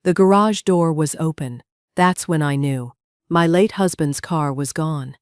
The garage door was open. That's when I knew. My late husband's car was gone.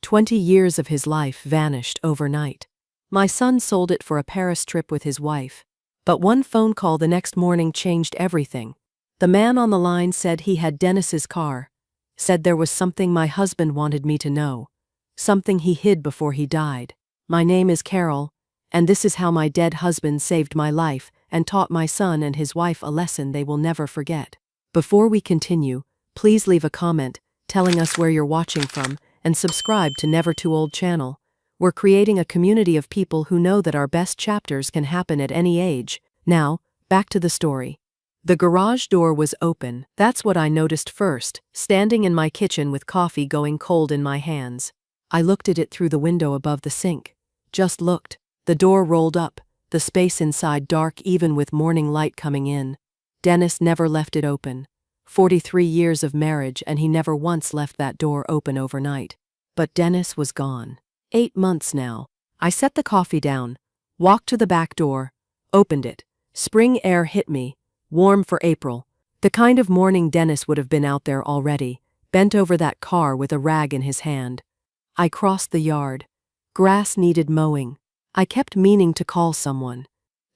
20 years of his life vanished overnight. My son sold it for a Paris trip with his wife. But one phone call the next morning changed everything. The man on the line said he had Dennis's car. Said there was something my husband wanted me to know. Something he hid before he died. My name is Carol, and this is how my dead husband saved my life and taught my son and his wife a lesson they will never forget. Before we continue, please leave a comment telling us where you're watching from and subscribe to Never Too Old channel. We're creating a community of people who know that our best chapters can happen at any age. Now, back to the story. The garage door was open. That's what I noticed first, standing in my kitchen with coffee going cold in my hands. I looked at it through the window above the sink. Just looked. The door rolled up, the space inside dark even with morning light coming in. Dennis never left it open. 43 years of marriage and he never once left that door open overnight. But Dennis was gone. 8 months now. I set the coffee down, walked to the back door, opened it. Spring air hit me, warm for April. The kind of morning Dennis would have been out there already, bent over that car with a rag in his hand. I crossed the yard. Grass needed mowing. I kept meaning to call someone.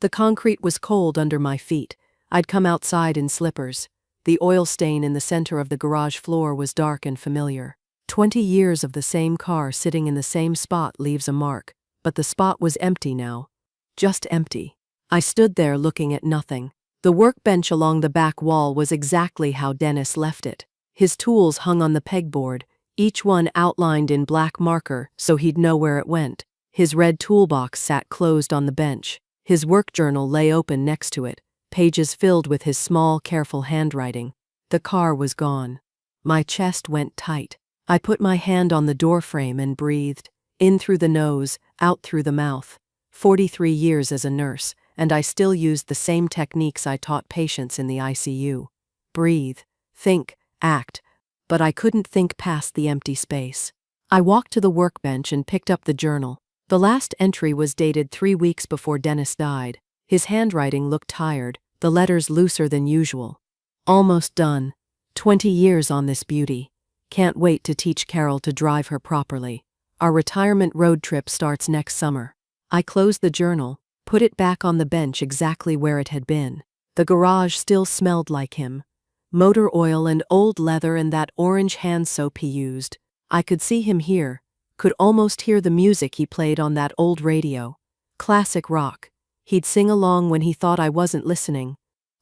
The concrete was cold under my feet. I'd come outside in slippers. The oil stain in the center of the garage floor was dark and familiar. 20 years of the same car sitting in the same spot leaves a mark, but the spot was empty now. Just empty. I stood there looking at nothing. The workbench along the back wall was exactly how Dennis left it. His tools hung on the pegboard, each one outlined in black marker so he'd know where it went. His red toolbox sat closed on the bench. His work journal lay open next to it, pages filled with his small, careful handwriting. The car was gone. My chest went tight. I put my hand on the doorframe and breathed, in through the nose, out through the mouth. 43 years as a nurse, and I still used the same techniques I taught patients in the ICU. Breathe, think, act, but I couldn't think past the empty space. I walked to the workbench and picked up the journal. The last entry was dated 3 weeks before Dennis died. His handwriting looked tired, the letters looser than usual. Almost done. 20 years on this beauty. Can't wait to teach Carol to drive her properly. Our retirement road trip starts next summer. I closed the journal, put it back on the bench exactly where it had been. The garage still smelled like him. Motor oil and old leather and that orange hand soap he used. I could see him here, could almost hear the music he played on that old radio. Classic rock. He'd sing along when he thought I wasn't listening.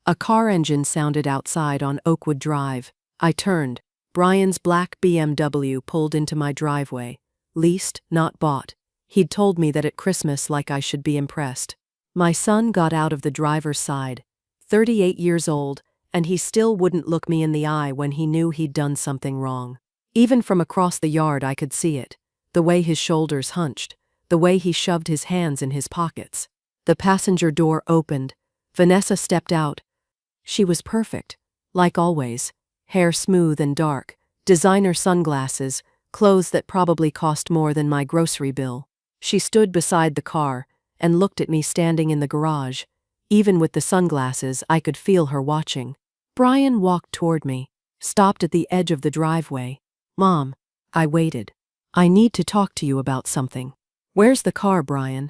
A car engine sounded outside on Oakwood Drive. I turned. Brian's black BMW pulled into my driveway. Leased, not bought. He'd told me that at Christmas like I should be impressed. My son got out of the driver's side. 38 years old, and he still wouldn't look me in the eye when he knew he'd done something wrong. Even from across the yard I could see it. The way his shoulders hunched. The way he shoved his hands in his pockets. The passenger door opened. Vanessa stepped out. She was perfect. Like always. Hair smooth and dark, designer sunglasses, clothes that probably cost more than my grocery bill. She stood beside the car and looked at me standing in the garage. Even with the sunglasses, I could feel her watching. Brian walked toward me, stopped at the edge of the driveway. Mom, I waited. I need to talk to you about something. Where's the car, Brian?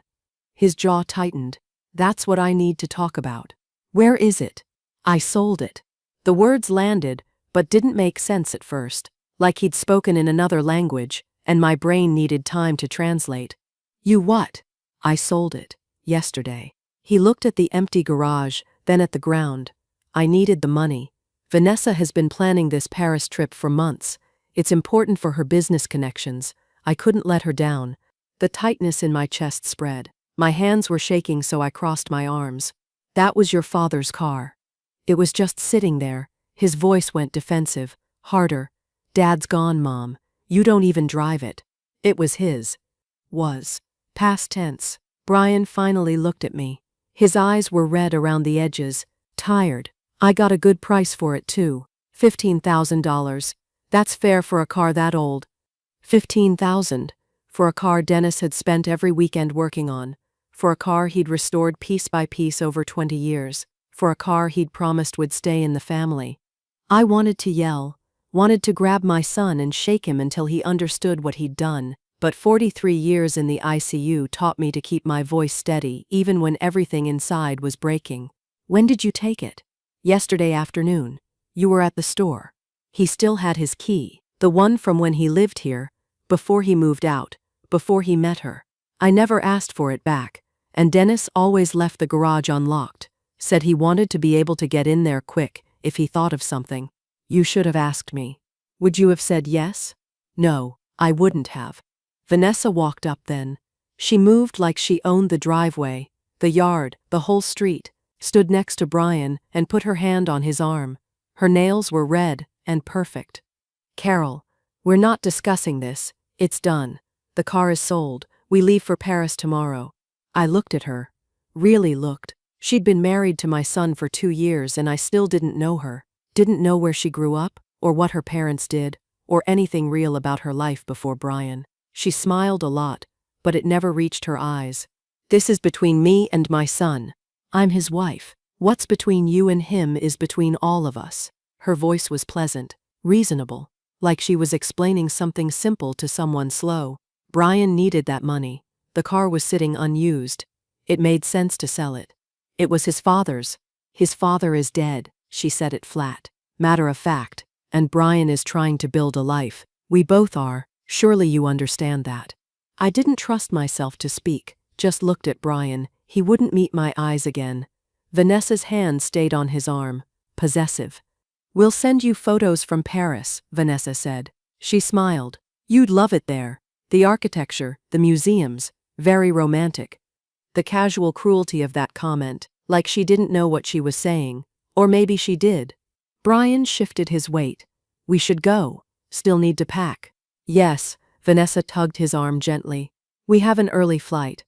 His jaw tightened. That's what I need to talk about. Where is it? I sold it. The words landed, but didn't make sense at first, like he'd spoken in another language, and my brain needed time to translate. You what? I sold it. Yesterday. He looked at the empty garage, then at the ground. I needed the money. Vanessa has been planning this Paris trip for months. It's important for her business connections. I couldn't let her down. The tightness in my chest spread. My hands were shaking so I crossed my arms. That was your father's car. It was just sitting there. His voice went defensive, harder. Dad's gone, Mom. You don't even drive it. It was his. Was. Past tense. Brian finally looked at me. His eyes were red around the edges, tired. I got a good price for it too. $15,000. That's fair for a car that old. $15,000. For a car Dennis had spent every weekend working on. For a car he'd restored piece by piece over 20 years. for a car he'd promised would stay in the family. I wanted to yell, wanted to grab my son and shake him until he understood what he'd done, but 43 years in the ICU taught me to keep my voice steady even when everything inside was breaking. When did you take it? Yesterday afternoon. You were at the store. He still had his key, the one from when he lived here, before he moved out, before he met her. I never asked for it back, and Dennis always left the garage unlocked, said he wanted to be able to get in there quick if he thought of something. You should have asked me. Would you have said yes? No, I wouldn't have. Vanessa walked up then. She moved like she owned the driveway, the yard, the whole street, stood next to Brian and put her hand on his arm. Her nails were red and perfect. Carol, we're not discussing this. It's done. The car is sold. We leave for Paris tomorrow. I looked at her. Really looked. She'd been married to my son for 2 years and I still didn't know her. Didn't know where she grew up, or what her parents did, or anything real about her life before Brian. She smiled a lot, but it never reached her eyes. This is between me and my son. I'm his wife. What's between you and him is between all of us. Her voice was pleasant, reasonable, like she was explaining something simple to someone slow. Brian needed that money. The car was sitting unused. It made sense to sell it. It was his father's. His father is dead, she said it flat. Matter of fact, and Brian is trying to build a life. We both are. Surely you understand that. I didn't trust myself to speak, just looked at Brian. He wouldn't meet my eyes again. Vanessa's hand stayed on his arm, possessive. We'll send you photos from Paris, Vanessa said. She smiled. You'd love it there. The architecture, the museums, very romantic. The casual cruelty of that comment, like she didn't know what she was saying, or maybe she did. Brian shifted his weight. We should go. Still need to pack. Yes, Vanessa tugged his arm gently. We have an early flight.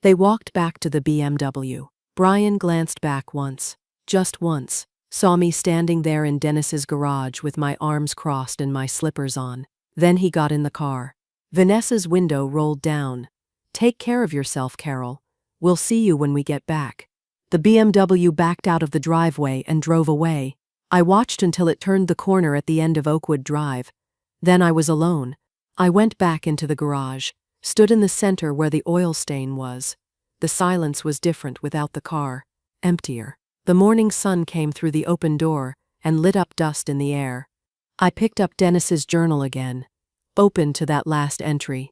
They walked back to the BMW. Brian glanced back once, just once, saw me standing there in Dennis's garage with my arms crossed and my slippers on. Then he got in the car. Vanessa's window rolled down. Take care of yourself, Carol. We'll see you when we get back. The BMW backed out of the driveway and drove away. I watched until it turned the corner at the end of Oakwood Drive. Then I was alone. I went back into the garage, stood in the center where the oil stain was. The silence was different without the car, emptier. The morning sun came through the open door and lit up dust in the air. I picked up Dennis's journal again, opened to that last entry,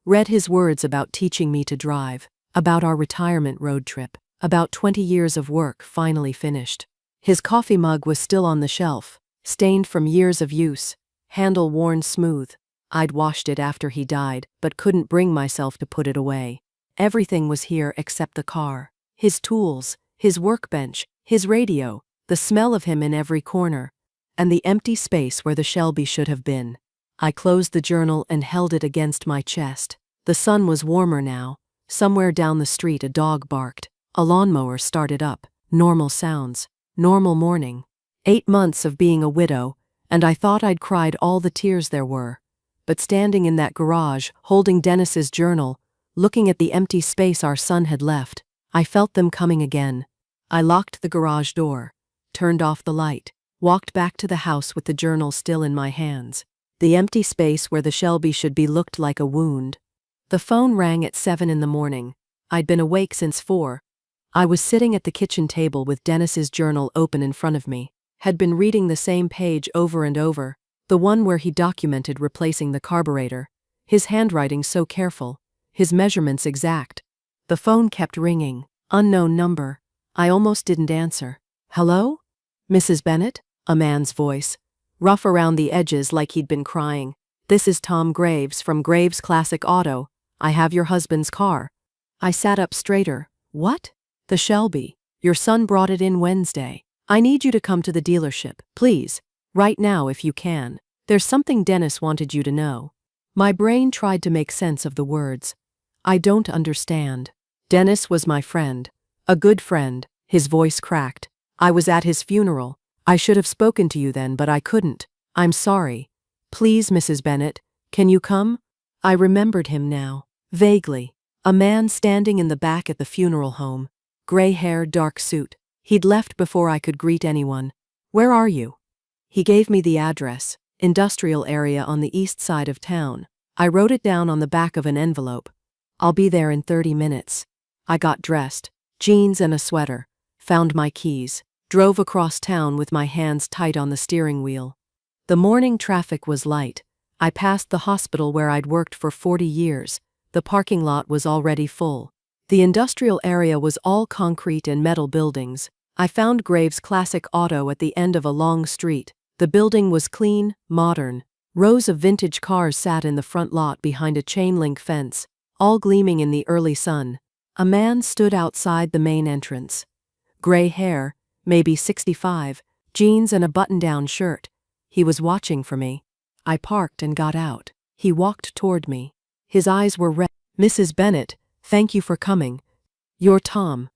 read his words about teaching me to drive, about our retirement road trip, about 20 years of work finally finished. His coffee mug was still on the shelf, stained from years of use, handle worn smooth. I'd washed it after he died, but couldn't bring myself to put it away. Everything was here except the car. His tools, his workbench, his radio, the smell of him in every corner, and the empty space where the Shelby should have been. I closed the journal and held it against my chest. The sun was warmer now. Somewhere down the street a dog barked. A lawnmower started up. Normal sounds. Normal morning. 8 months of being a widow, and I thought I'd cried all the tears there were. But standing in that garage, holding Dennis's journal, looking at the empty space our son had left, I felt them coming again. I locked the garage door, turned off the light, walked back to the house with the journal still in my hands. The empty space where the Shelby should be looked like a wound. The phone rang at 7 in the morning. I'd been awake since 4. I was sitting at the kitchen table with Dennis's journal open in front of me, had been reading the same page over and over, the one where he documented replacing the carburetor, his handwriting so careful, his measurements exact. The phone kept ringing, unknown number. I almost didn't answer. Hello? Mrs. Bennett? A man's voice, rough around the edges like he'd been crying. This is Tom Graves from Graves Classic Auto. I have your husband's car. I sat up straighter. What? The Shelby. Your son brought it in Wednesday. I need you to come to the dealership, please. Right now if you can. There's something Dennis wanted you to know. My brain tried to make sense of the words. I don't understand. Dennis was my friend. A good friend. His voice cracked. I was at his funeral. I should have spoken to you then, but I couldn't. I'm sorry. Please, Mrs. Bennett, can you come? I remembered him now. Vaguely. A man standing in the back at the funeral home. Gray hair, dark suit. He'd left before I could greet anyone. "Where are you?" He gave me the address, industrial area on the east side of town. I wrote it down on the back of an envelope. "I'll be there in 30 minutes. I got dressed, jeans and a sweater, found my keys, drove across town with my hands tight on the steering wheel. The morning traffic was light. I passed the hospital where I'd worked for 40 years. The parking lot was already full. The industrial area was all concrete and metal buildings. I found Graves' Classic Auto at the end of a long street. The building was clean, modern. Rows of vintage cars sat in the front lot behind a chain-link fence, all gleaming in the early sun. A man stood outside the main entrance. Gray hair, maybe 65, jeans and a button-down shirt. He was watching for me. I parked and got out. He walked toward me. His eyes were red. "Mrs. Bennett, thank you for coming. You're Tom."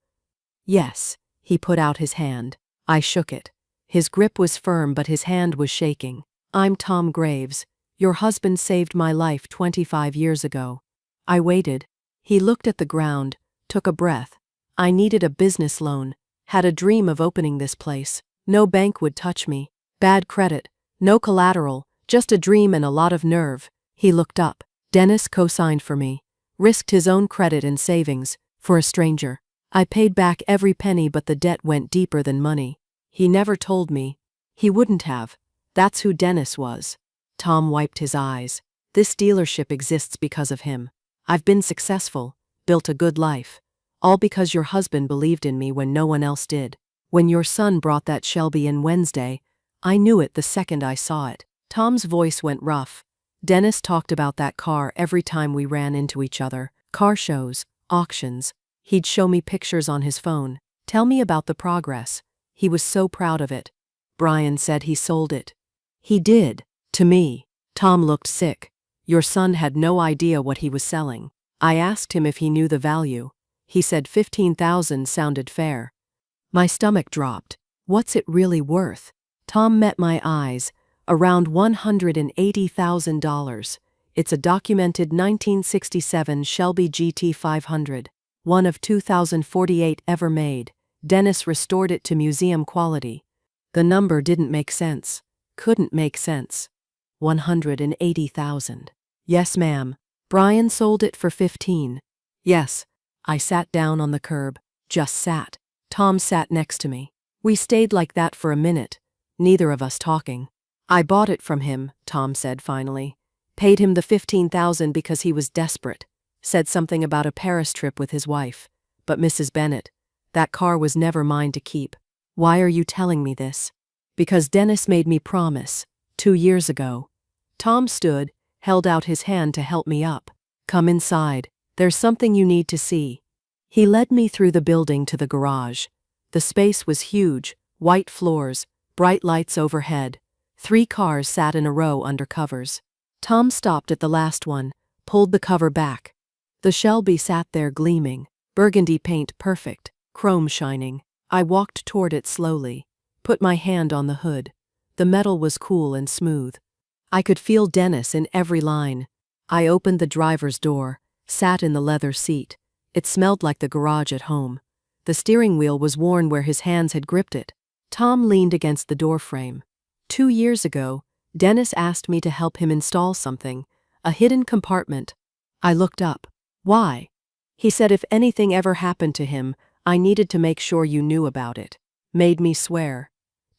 "Yes." He put out his hand. I shook it. His grip was firm but his hand was shaking. "I'm Tom Graves. Your husband saved my life 25 years ago." I waited. He looked at the ground, took a breath. "I needed a business loan. Had a dream of opening this place. No bank would touch me. Bad credit. No collateral. Just a dream and a lot of nerve." He looked up. "Dennis co-signed for me. Risked his own credit and savings. For a stranger. I paid back every penny but the debt went deeper than money. He never told me. He wouldn't have. That's who Dennis was." Tom wiped his eyes. "This dealership exists because of him. I've been successful, built a good life. All because your husband believed in me when no one else did. When your son brought that Shelby in Wednesday, I knew it the second I saw it." Tom's voice went rough. "Dennis talked about that car every time we ran into each other. Car shows, auctions. He'd show me pictures on his phone. Tell me about the progress. He was so proud of it. Brian said he sold it." "He did. To me." Tom looked sick. "Your son had no idea what he was selling." I asked him if he knew the value. He said 15,000 sounded fair. My stomach dropped. "What's it really worth?" Tom met my eyes. "Around $180,000. It's a documented 1967 Shelby GT 500. One of 2,048 ever made. Dennis restored it to museum quality." The number didn't make sense. Couldn't make sense. 180,000. "Yes, ma'am. Brian sold it for 15. "Yes." I sat down on the curb. Just sat. Tom sat next to me. We stayed like that for a minute, neither of us talking. "I bought it from him," Tom said finally. "Paid him the 15,000 because he was desperate. Said something about a Paris trip with his wife. But Mrs. Bennett, that car was never mine to keep." "Why are you telling me this?" "Because Dennis made me promise, 2 years ago." Tom stood, held out his hand to help me up. "Come inside. There's something you need to see." He led me through the building to the garage. The space was huge, white floors, bright lights overhead. 3 cars sat in a row under covers. Tom stopped at the last one, pulled the cover back. The Shelby sat there gleaming, burgundy paint perfect, chrome shining. I walked toward it slowly, put my hand on the hood. The metal was cool and smooth. I could feel Dennis in every line. I opened the driver's door, sat in the leather seat. It smelled like the garage at home. The steering wheel was worn where his hands had gripped it. Tom leaned against the doorframe. 2 years ago, Dennis asked me to help him install something, a hidden compartment. I looked up. "Why?" He said if anything ever happened to him, I needed to make sure you knew about it. Made me swear.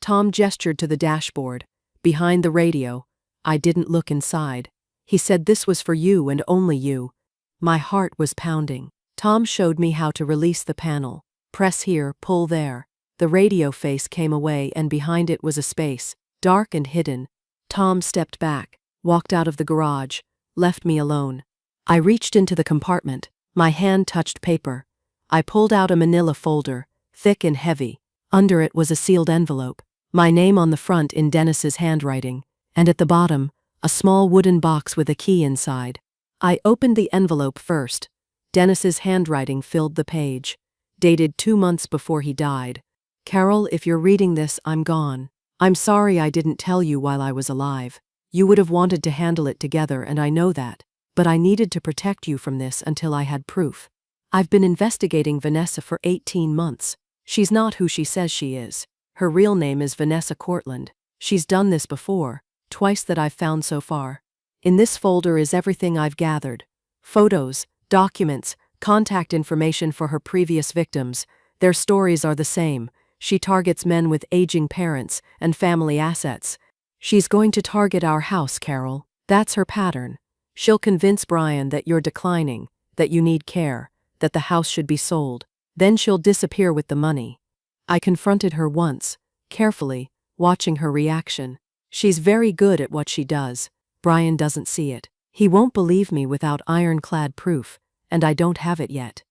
Tom gestured to the dashboard. Behind the radio. I didn't look inside. He said this was for you and only you. My heart was pounding. Tom showed me how to release the panel. Press here, pull there. The radio face came away and behind it was a space, dark and hidden. Tom stepped back, walked out of the garage, left me alone. I reached into the compartment. My hand touched paper. I pulled out a manila folder, thick and heavy. Under it was a sealed envelope. My name on the front in Dennis's handwriting, and at the bottom, a small wooden box with a key inside. I opened the envelope first. Dennis's handwriting filled the page. Dated 2 months before he died. "Carol, if you're reading this, I'm gone. I'm sorry I didn't tell you while I was alive. You would have wanted to handle it together and I know that. But I needed to protect you from this until I had proof. I've been investigating Vanessa for 18 months. She's not who she says she is. Her real name is Vanessa Cortland. She's done this before, twice that I've found so far. In this folder is everything I've gathered. Photos, documents, contact information for her previous victims. Their stories are the same. She targets men with aging parents and family assets. She's going to target our house, Carol. That's her pattern. She'll convince Brian that you're declining, that you need care, that the house should be sold. Then she'll disappear with the money. I confronted her once, carefully, watching her reaction. She's very good at what she does. Brian doesn't see it. He won't believe me without ironclad proof, and I don't have it yet.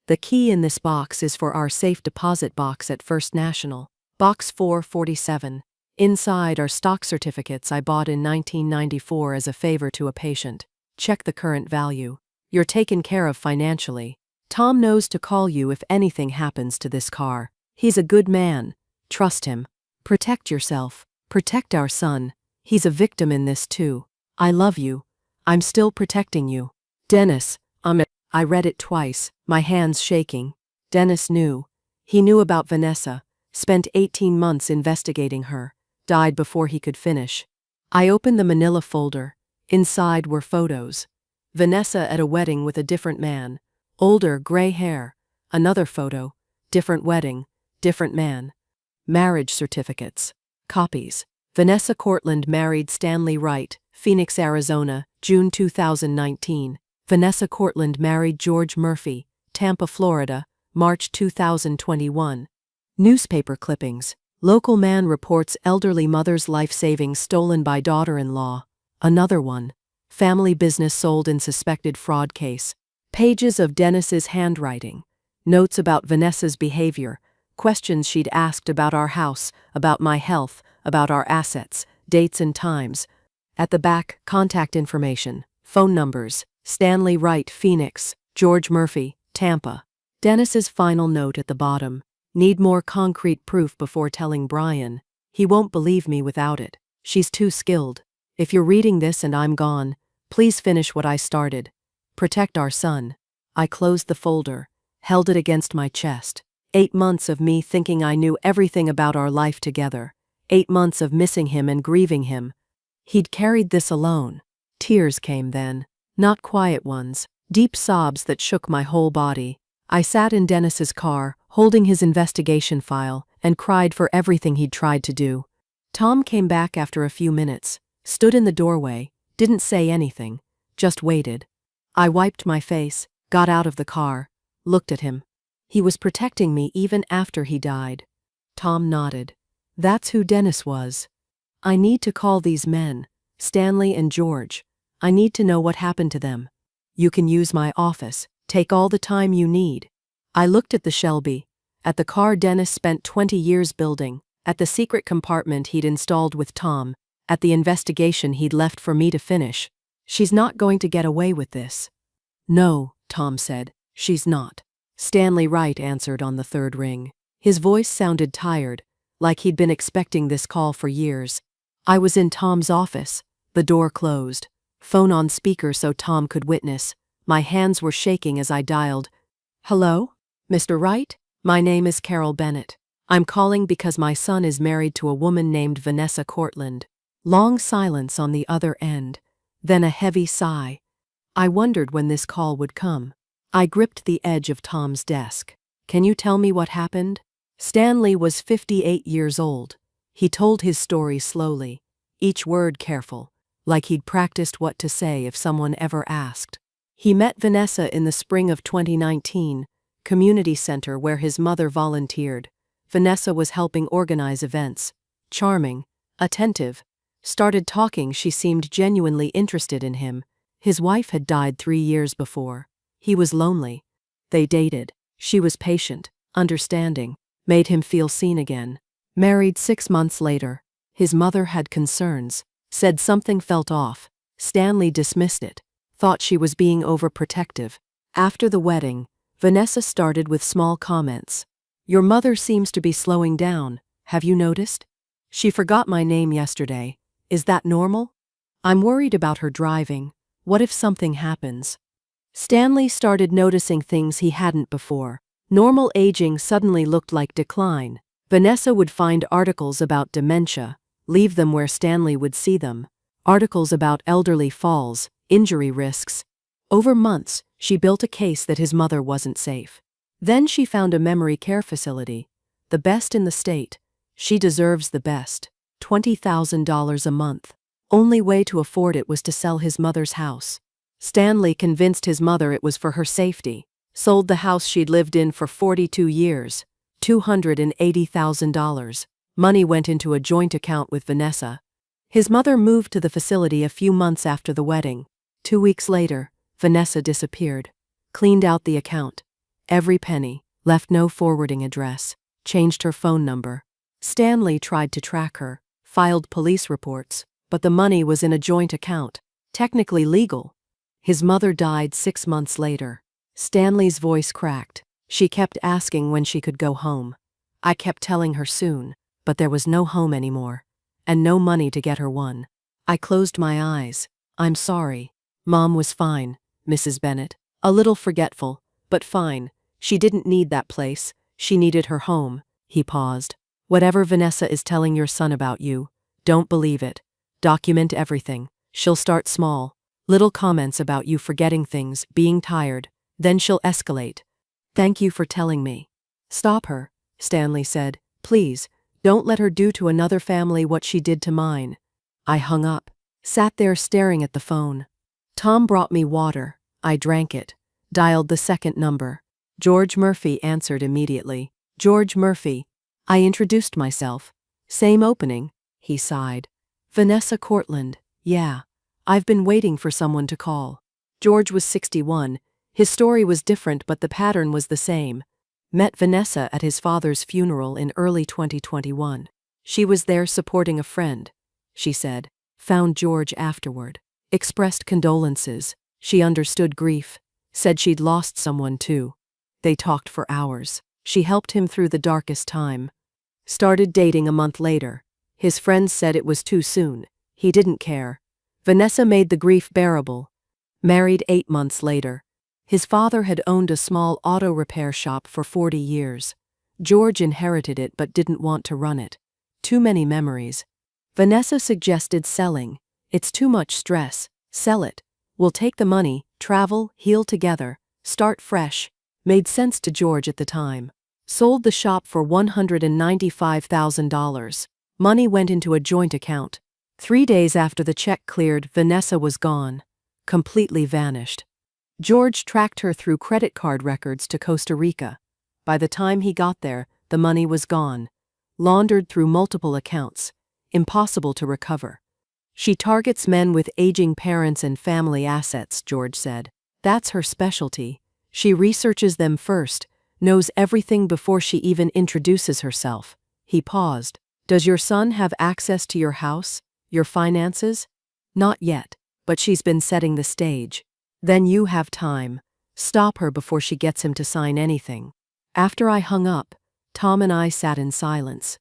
The key in this box is for our safe deposit box at First National. Box 447. Inside are stock certificates I bought in 1994 as a favor to a patient. Check the current value. You're taken care of financially. Tom knows to call you if anything happens to this car. He's a good man. Trust him. Protect yourself. Protect our son. He's a victim in this too. I love you. I'm still protecting you. Dennis, I read it twice, my hands shaking. Dennis knew. He knew about Vanessa, spent 18 months investigating her, died before he could finish. I opened the manila folder. Inside were photos. Vanessa at a wedding with a different man. Older, gray hair. Another photo. Different wedding. Different man. Marriage certificates. Copies. Vanessa Cortland married Stanley Wright, Phoenix, Arizona, June 2019. Vanessa Cortland married George Murphy, Tampa, Florida, March 2021. Newspaper clippings. Local man reports elderly mother's life savings stolen by daughter-in-law. Another one. Family business sold in suspected fraud case. Pages of Dennis's handwriting. Notes about Vanessa's behavior. Questions she'd asked about our house, about my health, about our assets, dates and times. At the back, contact information, phone numbers. Stanley Wright, Phoenix. George Murphy, Tampa. Dennis's final note at the bottom. Need more concrete proof before telling Brian. He won't believe me without it. She's too skilled. If you're reading this and I'm gone, please finish what I started. Protect our son. I closed the folder, held it against my chest. 8 months of me thinking I knew everything about our life together. 8 months of missing him and grieving him. He'd carried this alone. Tears came then. Not quiet ones, deep sobs that shook my whole body. I sat in Dennis's car, holding his investigation file, and cried for everything he'd tried to do. Tom came back after a few minutes, stood in the doorway, didn't say anything, just waited. I wiped my face, got out of the car, looked at him. He was protecting me even after he died. Tom nodded. That's who Dennis was. I need to call these men, Stanley and George. I need to know what happened to them. You can use my office. Take all the time you need. I looked at the Shelby, at the car Dennis spent 20 years building, at the secret compartment he'd installed with Tom, at the investigation he'd left for me to finish. She's not going to get away with this. No, Tom said, she's not. Stanley Wright answered on the third ring. His voice sounded tired, like he'd been expecting this call for years. I was in Tom's office, the door closed. Phone on speaker so Tom could witness. My hands were shaking as I dialed. Hello? Mr. Wright? My name is Carol Bennett. I'm calling because my son is married to a woman named Vanessa Cortland. Long silence on the other end. Then a heavy sigh. I wondered when this call would come. I gripped the edge of Tom's desk. Can you tell me what happened? Stanley was 58 years old. He told his story slowly, each word careful, like he'd practiced what to say if someone ever asked. He met Vanessa in the spring of 2019, community center where his mother volunteered. Vanessa was helping organize events. Charming, attentive. Started talking, she seemed genuinely interested in him. His wife had died 3 years before. He was lonely. They dated. She was patient, understanding, made him feel seen again. Married 6 months later. His mother had concerns. Said something felt off. Stanley dismissed it. Thought she was being overprotective. After the wedding, Vanessa started with small comments. Your mother seems to be slowing down. Have you noticed? She forgot my name yesterday. Is that normal? I'm worried about her driving. What if something happens? Stanley started noticing things he hadn't before. Normal aging suddenly looked like decline. Vanessa would find articles about dementia, leave them where Stanley would see them. Articles about elderly falls, injury risks. Over months, she built a case that his mother wasn't safe. Then she found a memory care facility. The best in the state. She deserves the best. $20,000 a month. Only way to afford it was to sell his mother's house. Stanley convinced his mother it was for her safety. Sold the house she'd lived in for 42 years. $280,000. Money went into a joint account with Vanessa. His mother moved to the facility a few months after the wedding. 2 weeks later, Vanessa disappeared. Cleaned out the account. Every penny. Left no forwarding address. Changed her phone number. Stanley tried to track her. Filed police reports. But the money was in a joint account. Technically legal. His mother died 6 months later. Stanley's voice cracked. She kept asking when she could go home. I kept telling her soon, but there was no home anymore. And no money to get her one. I closed my eyes. I'm sorry. Mom was fine, Mrs. Bennett. A little forgetful, but fine. She didn't need that place. She needed her home. He paused. Whatever Vanessa is telling your son about you, don't believe it. Document everything. She'll start small. Little comments about you forgetting things, being tired. Then she'll escalate. Thank you for telling me. Stop her, Stanley said. Please, don't let her do to another family what she did to mine. I hung up. Sat there staring at the phone. Tom brought me water. I drank it. Dialed the second number. George Murphy answered immediately. George Murphy. I introduced myself. Same opening. He sighed. Vanessa Cortland. Yeah. I've been waiting for someone to call. George was 61. His story was different, but the pattern was the same. Met Vanessa at his father's funeral in early 2021. She was there supporting a friend, she said. Found George afterward. Expressed condolences. She understood grief. Said she'd lost someone too. They talked for hours. She helped him through the darkest time. Started dating a month later. His friends said it was too soon. He didn't care. Vanessa made the grief bearable. Married 8 months later. His father had owned a small auto repair shop for 40 years. George inherited it but didn't want to run it. Too many memories. Vanessa suggested selling. It's too much stress. Sell it. We'll take the money, travel, heal together, start fresh. Made sense to George at the time. Sold the shop for $195,000. Money went into a joint account. 3 days after the check cleared, Vanessa was gone. Completely vanished. George tracked her through credit card records to Costa Rica. By the time he got there, the money was gone. Laundered through multiple accounts. Impossible to recover. She targets men with aging parents and family assets, George said. That's her specialty. She researches them first, knows everything before she even introduces herself. He paused. Does your son have access to your house, your finances? Not yet, but she's been setting the stage. Then you have time. Stop her before she gets him to sign anything. After I hung up, Tom and I sat in silence.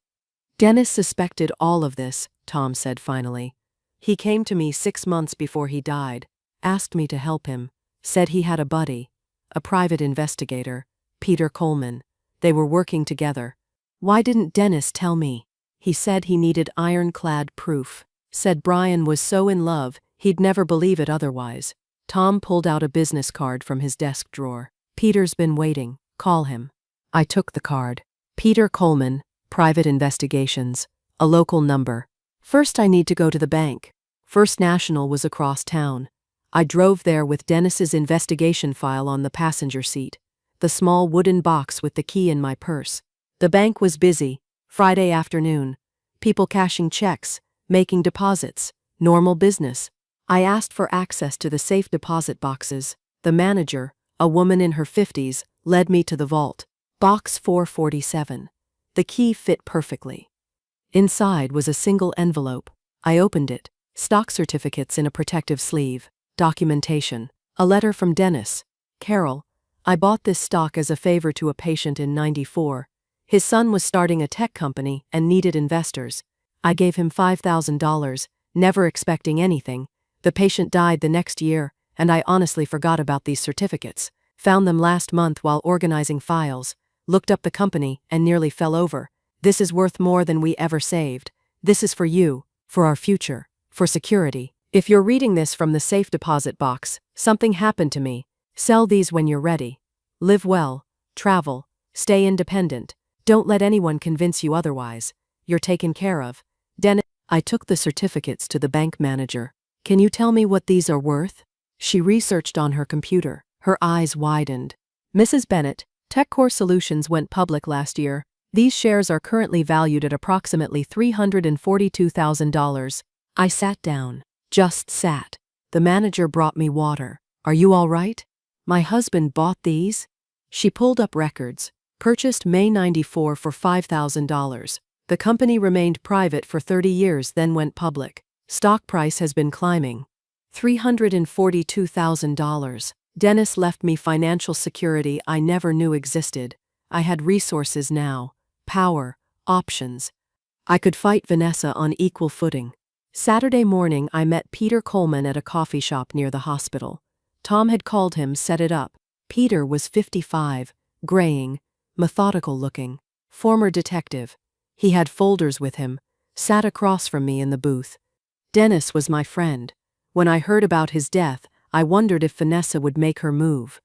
Dennis suspected all of this, Tom said finally. He came to me 6 months before he died, asked me to help him, said he had a buddy, a private investigator, Peter Coleman. They were working together. Why didn't Dennis tell me? He said he needed ironclad proof. Said Brian was so in love, he'd never believe it otherwise. Tom pulled out a business card from his desk drawer. Peter's been waiting. Call him. I took the card. Peter Coleman, Private Investigations, a local number. First I need to go to the bank. First National was across town. I drove there with Dennis's investigation file on the passenger seat, the small wooden box with the key in my purse. The bank was busy. Friday afternoon. People cashing checks, making deposits, normal business. I asked for access to the safe deposit boxes. The manager, a woman in her 50s, led me to the vault. Box 447. The key fit perfectly. Inside was a single envelope. I opened it. Stock certificates in a protective sleeve. Documentation. A letter from Dennis. Carol, I bought this stock as a favor to a patient in '94. His son was starting a tech company and needed investors. I gave him $5,000, never expecting anything. The patient died the next year, and I honestly forgot about these certificates. Found them last month while organizing files. looked up the company, and nearly fell over. This is worth more than we ever saved. This is for you, for our future, for security. If you're reading this from the safe deposit box, something happened to me. Sell these when you're ready. Live well, travel, stay independent. Don't let anyone convince you otherwise. You're taken care of. Dennis. I took the certificates to the bank manager. Can you tell me what these are worth? She researched on her computer. Her eyes widened. Mrs. Bennett, TechCore Solutions went public last year. These shares are currently valued at approximately $342,000. I sat down. Just sat. The manager brought me water. Are you all right? My husband bought these? She pulled up records. Purchased May 94 for $5,000. The company remained private for 30 years, then went public. Stock price has been climbing. $342,000. Dennis left me financial security I never knew existed. I had resources now, power, options. I could fight Vanessa on equal footing. Saturday morning, I met Peter Coleman at a coffee shop near the hospital. Tom had called him, set it up. Peter was 55, graying, methodical looking, former detective. He had folders with him, sat across from me in the booth. Dennis was my friend. When I heard about his death, I wondered if Vanessa would make her move.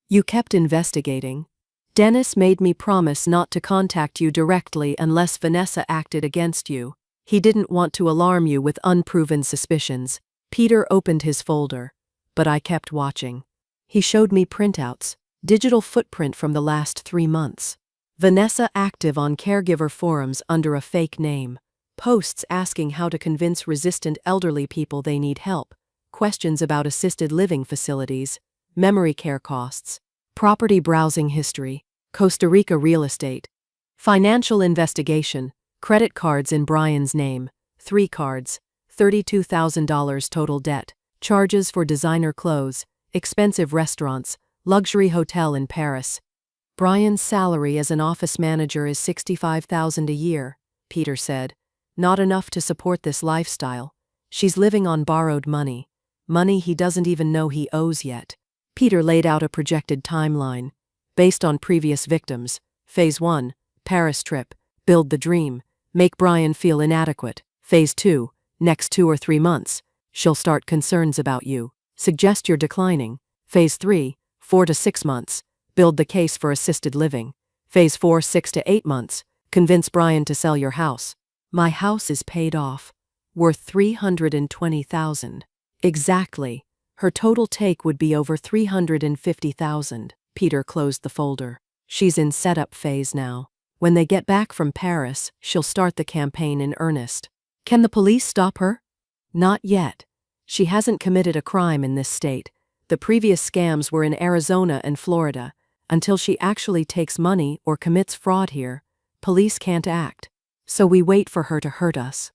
You kept investigating. Dennis made me promise not to contact you directly unless Vanessa acted against you. He didn't want to alarm you with unproven suspicions. Peter opened his folder, but I kept watching. He showed me printouts, digital footprint from the last 3 months. Vanessa active on caregiver forums under a fake name. Posts asking how to convince resistant elderly people they need help. Questions about assisted living facilities, memory care costs, property browsing history, Costa Rica real estate, financial investigation, credit cards in Brian's name, 3 cards, $32,000 total debt, charges for designer clothes, expensive restaurants, luxury hotel in Paris. Brian's salary as an office manager is $65,000 a year, Peter said. Not enough to support this lifestyle. She's living on borrowed money. Money he doesn't even know he owes yet. Peter laid out a projected timeline. Based on previous victims. Phase 1, Paris trip. Build the dream. Make Brian feel inadequate. Phase 2, next 2 or 3 months. She'll start concerns about you. Suggest you're declining. Phase 3, 4 to 6 months. Build the case for assisted living. Phase 4, 6 to 8 months. Convince Brian to sell your house. My house is paid off. Worth $320,000. Exactly. Her total take would be over $350,000. Peter closed the folder. She's in setup phase now. When they get back from Paris, she'll start the campaign in earnest. Can the police stop her? Not yet. She hasn't committed a crime in this state. The previous scams were in Arizona and Florida. Until she actually takes money or commits fraud here, police can't act. So we wait for her to hurt us.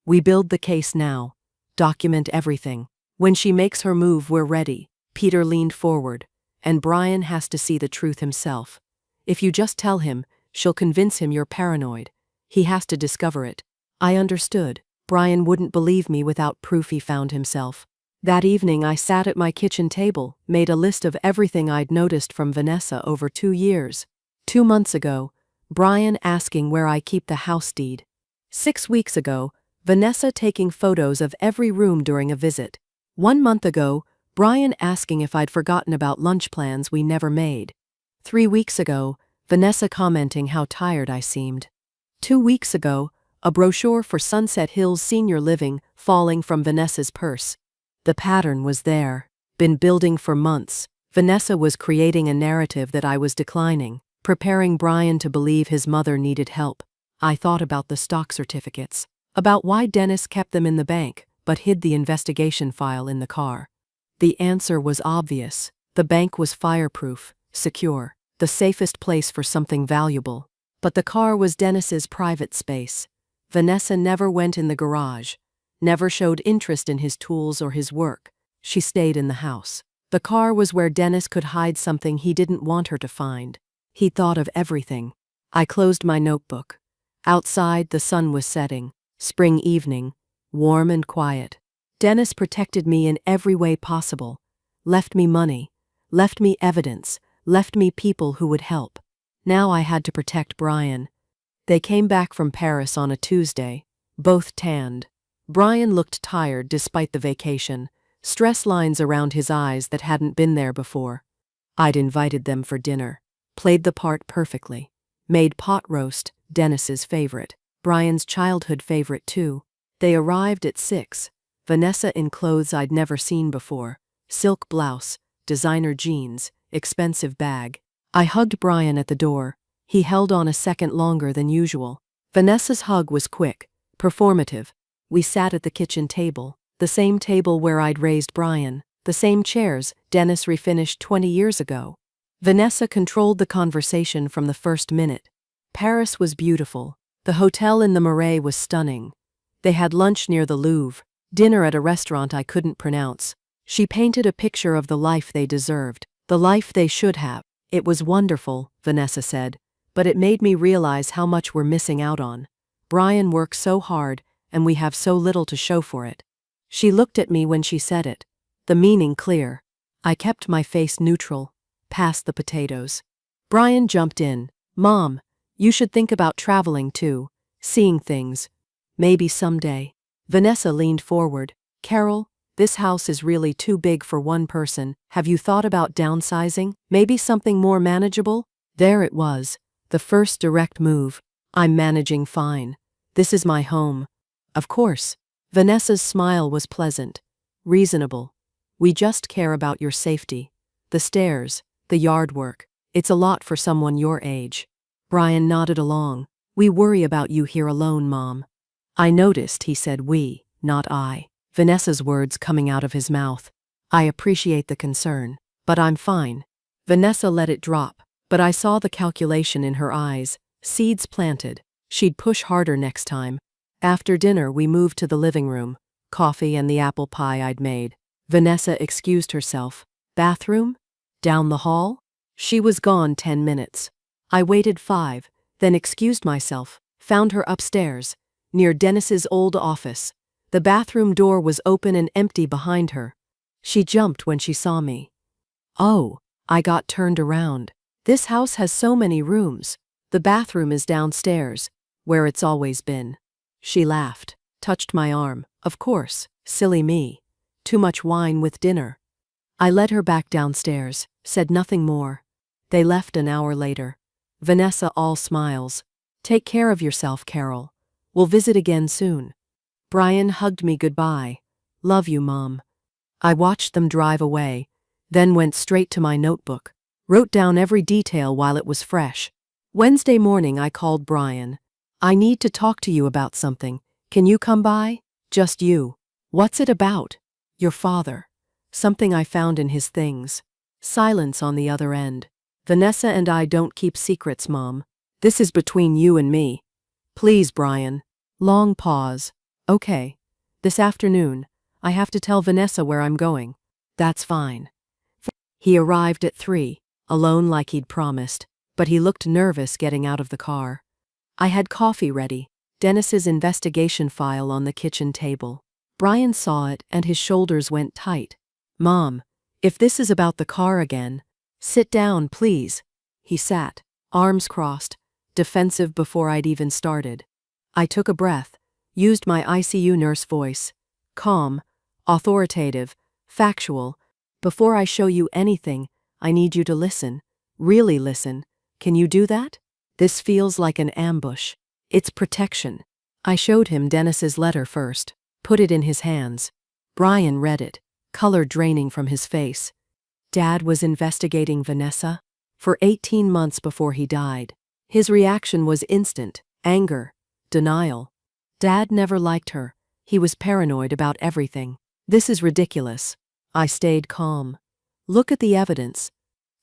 We build the case now. Document everything. When she makes her move, we're ready. Peter leaned forward. And Brian has to see the truth himself. If you just tell him, she'll convince him you're paranoid. He has to discover it. I understood. Brian wouldn't believe me without proof he found himself. That evening I sat at my kitchen table, made a list of everything I'd noticed from Vanessa over 2 years. 2 months ago, Brian asking where I keep the house deed. 6 weeks ago, Vanessa taking photos of every room during a visit. 1 month ago, Brian asking if I'd forgotten about lunch plans we never made. 3 weeks ago, Vanessa commenting how tired I seemed. 2 weeks ago, a brochure for Sunset Hills Senior Living falling from Vanessa's purse. The pattern was there. Been building for months. Vanessa was creating a narrative that I was declining, preparing Brian to believe his mother needed help. I thought about the stock certificates, about why Dennis kept them in the bank, but hid the investigation file in the car. The answer was obvious. The bank was fireproof, secure, the safest place for something valuable. But the car was Dennis's private space. Vanessa never went in the garage, never showed interest in his tools or his work. She stayed in the house. The car was where Dennis could hide something he didn't want her to find. He thought of everything. I closed my notebook. Outside, the sun was setting. Spring evening, warm and quiet. Dennis protected me in every way possible. Left me money. Left me evidence. Left me people who would help. Now I had to protect Brian. They came back from Paris on a Tuesday, both tanned. Brian looked tired despite the vacation, stress lines around his eyes that hadn't been there before. I'd invited them for dinner. Played the part perfectly. Made pot roast, Dennis's favorite. Brian's childhood favorite too. They arrived at 6. Vanessa in clothes I'd never seen before. Silk blouse, designer jeans, expensive bag. I hugged Brian at the door. He held on a second longer than usual. Vanessa's hug was quick, performative. We sat at the kitchen table, the same table where I'd raised Brian, the same chairs Dennis refinished 20 years ago. Vanessa controlled the conversation from the first minute. Paris was beautiful. The hotel in the Marais was stunning. They had lunch near the Louvre, dinner at a restaurant I couldn't pronounce. She painted a picture of the life they deserved, the life they should have. It was wonderful, Vanessa said, but it made me realize how much we're missing out on. Brian works so hard, and we have so little to show for it. She looked at me when she said it, the meaning clear. I kept my face neutral, past the potatoes. Brian jumped in. Mom, you should think about traveling too, seeing things. Maybe someday. Vanessa leaned forward. Carol, this house is really too big for one person. Have you thought about downsizing? Maybe something more manageable? There it was, the first direct move. I'm managing fine. This is my home. Of course. Vanessa's smile was pleasant, reasonable. We just care about your safety. The stairs, the yard work. It's a lot for someone your age. Brian nodded along. We worry about you here alone, Mom. I noticed he said we, not I. Vanessa's words coming out of his mouth. I appreciate the concern, but I'm fine. Vanessa let it drop, but I saw the calculation in her eyes. Seeds planted. She'd push harder next time. After dinner, we moved to the living room. Coffee and the apple pie I'd made. Vanessa excused herself. Bathroom? Down the hall? She was gone 10 minutes. I waited 5, then excused myself, found her upstairs, near Dennis's old office. The bathroom door was open and empty behind her. She jumped when she saw me. Oh, I got turned around. This house has so many rooms. The bathroom is downstairs, where it's always been. She laughed, touched my arm. Of course, silly me. Too much wine with dinner. I led her back downstairs, said nothing more. They left an hour later. Vanessa all smiles. Take care of yourself, Carol. We'll visit again soon. Brian hugged me goodbye. Love you, Mom. I watched them drive away, then went straight to my notebook. Wrote down every detail while it was fresh. Wednesday morning I called Brian. I need to talk to you about something. Can you come by? Just you. What's it about? Your father. Something I found in his things. Silence on the other end. Vanessa and I don't keep secrets, Mom. This is between you and me. Please, Brian. Long pause. Okay. This afternoon, I have to tell Vanessa where I'm going. That's fine. He arrived at 3, alone like he'd promised, but he looked nervous getting out of the car. I had coffee ready, Dennis's investigation file on the kitchen table. Brian saw it and his shoulders went tight. Mom, if this is about the car again, sit down, please. He sat, arms crossed, defensive before I'd even started. I took a breath, used my ICU nurse voice. Calm, authoritative, factual. Before I show you anything, I need you to listen. Really listen. Can you do that? This feels like an ambush. It's protection. I showed him Dennis's letter first, put it in his hands. Brian read it, color draining from his face. Dad was investigating Vanessa for 18 months before he died. His reaction was instant, anger, denial. Dad never liked her. He was paranoid about everything. This is ridiculous. I stayed calm. Look at the evidence.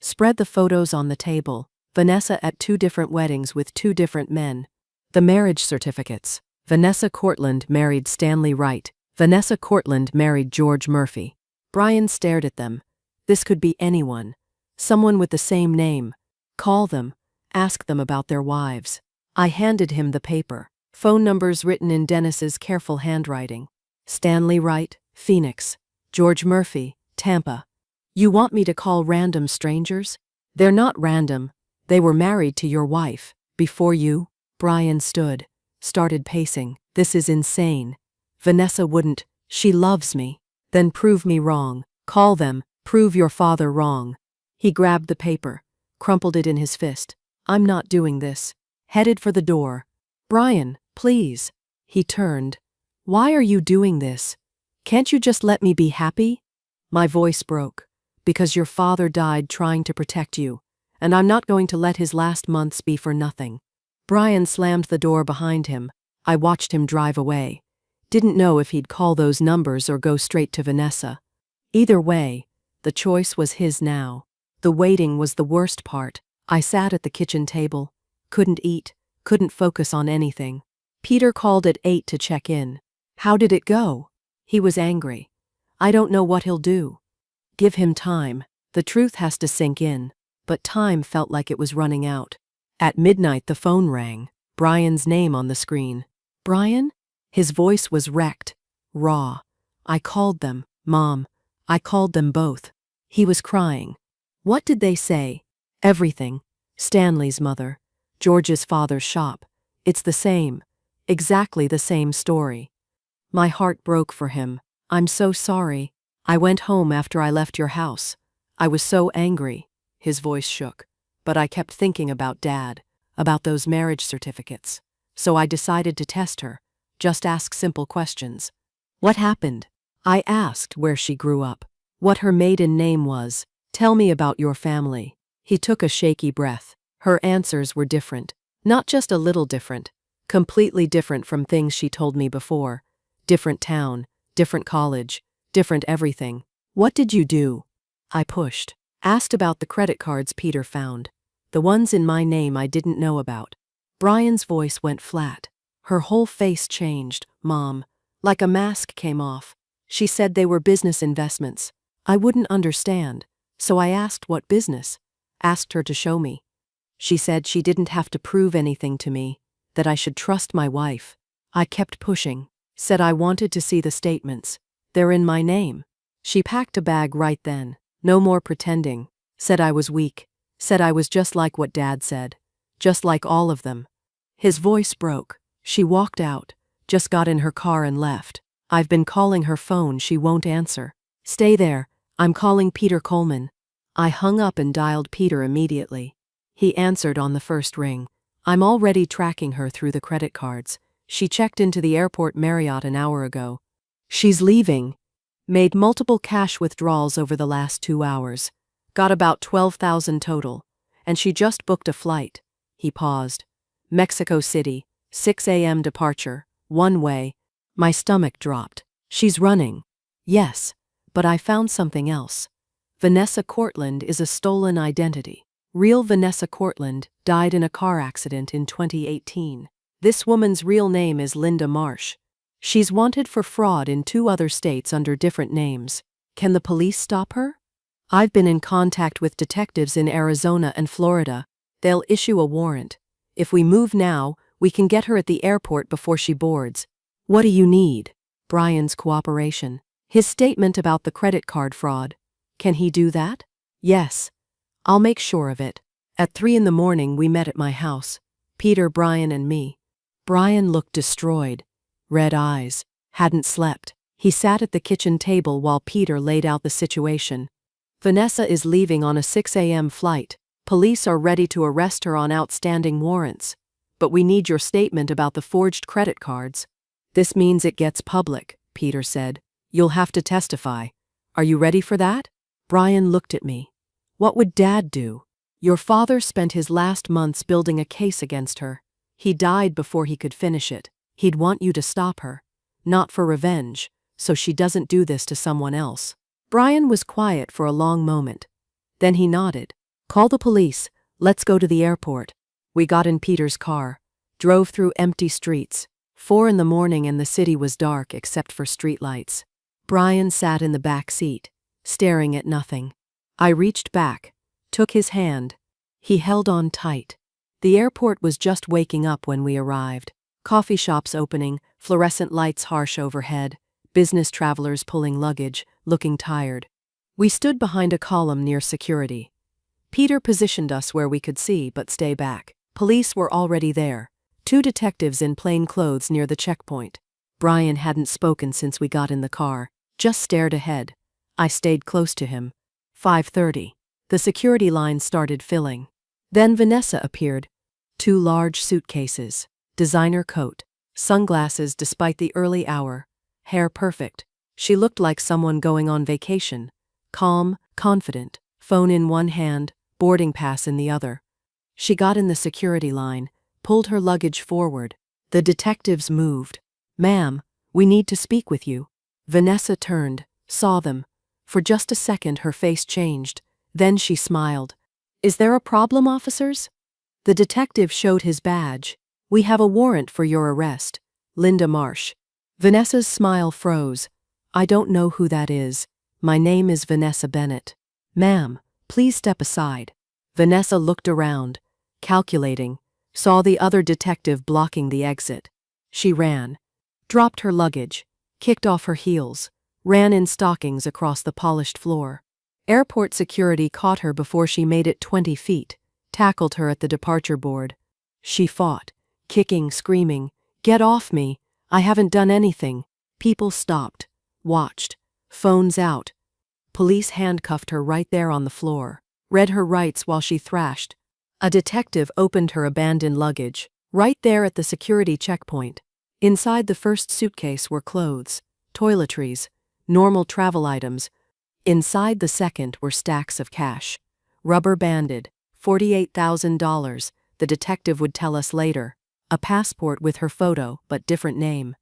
Spread the photos on the table. Vanessa at 2 different weddings with 2 different men. The marriage certificates. Vanessa Cortland married Stanley Wright. Vanessa Cortland married George Murphy. Brian stared at them. This could be anyone. Someone with the same name. Call them. Ask them about their wives. I handed him the paper. Phone numbers written in Dennis's careful handwriting. Stanley Wright, Phoenix. George Murphy, Tampa. You want me to call random strangers? They're not random. They were married to your wife. Before you? Brian started pacing. This is insane. Vanessa wouldn't. She loves me. Then prove me wrong. Call them. Prove your father wrong. He grabbed the paper, crumpled it in his fist. I'm not doing this. Headed for the door. Brian, please. He turned. Why are you doing this? Can't you just let me be happy? My voice broke. Because your father died trying to protect you, and I'm not going to let his last months be for nothing. Brian slammed the door behind him. I watched him drive away. Didn't know if he'd call those numbers or go straight to Vanessa. Either way, the choice was his now. The waiting was the worst part. I sat at the kitchen table, couldn't eat, couldn't focus on anything. Peter called at 8 to check in. How did it go? He was angry. I don't know what he'll do. Give him time. The truth has to sink in. But time felt like it was running out. At midnight the phone rang. Brian's name on the screen. Brian? His voice was wrecked, raw. I called them, Mom. I called them both. He was crying. What did they say? Everything. Stanley's mother. George's father's shop. It's the same. Exactly the same story. My heart broke for him. I'm so sorry. I went home after I left your house. I was so angry. His voice shook. But I kept thinking about Dad, about those marriage certificates. So I decided to test her. Just ask simple questions. What happened? I asked where she grew up, what her maiden name was. Tell me about your family. He took a shaky breath. Her answers were different. Not just a little different. Completely different from things she told me before. Different town, different college, different everything. What did you do? I pushed. Asked about the credit cards Peter found. The ones in my name I didn't know about. Brian's voice went flat. Her whole face changed, Mom. Like a mask came off. She said they were business investments. I wouldn't understand. So I asked what business. Asked her to show me. She said she didn't have to prove anything to me, that I should trust my wife. I kept pushing. Said I wanted to see the statements. They're in my name. She packed a bag right then. No more pretending. Said I was weak. Said I was just like what Dad said. Just like all of them. His voice broke. She walked out. Just got in her car and left. I've been calling her phone, she won't answer. Stay there. I'm calling Peter Coleman. I hung up and dialed Peter immediately. He answered on the first ring. I'm already tracking her through the credit cards. She checked into the airport Marriott an hour ago. She's leaving. Made multiple cash withdrawals over the last 2 hours. Got about 12,000 total. And she just booked a flight. He paused. Mexico City, 6 a.m. departure, one way. My stomach dropped. She's running. Yes, but I found something else. Vanessa Cortland is a stolen identity. Real Vanessa Cortland died in a car accident in 2018. This woman's real name is Linda Marsh. She's wanted for fraud in 2 other states under different names. Can the police stop her? I've been in contact with detectives in Arizona and Florida. They'll issue a warrant. If we move now, we can get her at the airport before she boards. What do you need? Brian's cooperation. His statement about the credit card fraud. Can he do that? Yes. I'll make sure of it. At 3 in the morning we met at my house. Peter, Brian, and me. Brian looked destroyed. Red eyes. Hadn't slept. He sat at the kitchen table while Peter laid out the situation. Vanessa is leaving on a 6 a.m. flight. Police are ready to arrest her on outstanding warrants. But we need your statement about the forged credit cards. This means it gets public, Peter said. You'll have to testify. Are you ready for that? Brian looked at me. What would Dad do? Your father spent his last months building a case against her. He died before he could finish it. He'd want you to stop her. Not for revenge, so she doesn't do this to someone else. Brian was quiet for a long moment. Then he nodded. Call the police. Let's go to the airport. We got in Peter's car. Drove through empty streets. 4 in the morning and the city was dark except for streetlights. Brian sat in the back seat, staring at nothing. I reached back, took his hand. He held on tight. The airport was just waking up when we arrived. Coffee shops opening, fluorescent lights harsh overhead, business travelers pulling luggage, looking tired. We stood behind a column near security. Peter positioned us where we could see but stay back. Police were already there. 2 detectives in plain clothes near the checkpoint. Brian hadn't spoken since we got in the car, just stared ahead. I stayed close to him. 5:30. The security line started filling. Then Vanessa appeared. 2 large suitcases, designer coat, sunglasses despite the early hour, hair perfect. She looked like someone going on vacation, calm, confident, phone in one hand, boarding pass in the other. She got in the security line, pulled her luggage forward. The detectives moved. "Ma'am, we need to speak with you." Vanessa turned, saw them. For just a second her face changed. Then she smiled. "Is there a problem, officers?" The detective showed his badge. "We have a warrant for your arrest. Linda Marsh." Vanessa's smile froze. "I don't know who that is. My name is Vanessa Bennett." "Ma'am, please step aside." Vanessa looked around, calculating, saw the other detective blocking the exit. She ran, dropped her luggage, kicked off her heels, ran in stockings across the polished floor. Airport security caught her before she made it 20 feet, tackled her at the departure board. She fought, kicking, screaming, "Get off me! I haven't done anything." People stopped, watched, phones out. Police handcuffed her right there on the floor, read her rights while she thrashed. A detective opened her abandoned luggage, right there at the security checkpoint. Inside the first suitcase were clothes, toiletries, normal travel items. Inside the second were stacks of cash. Rubber banded, $48,000, the detective would tell us later. A passport with her photo, but different name.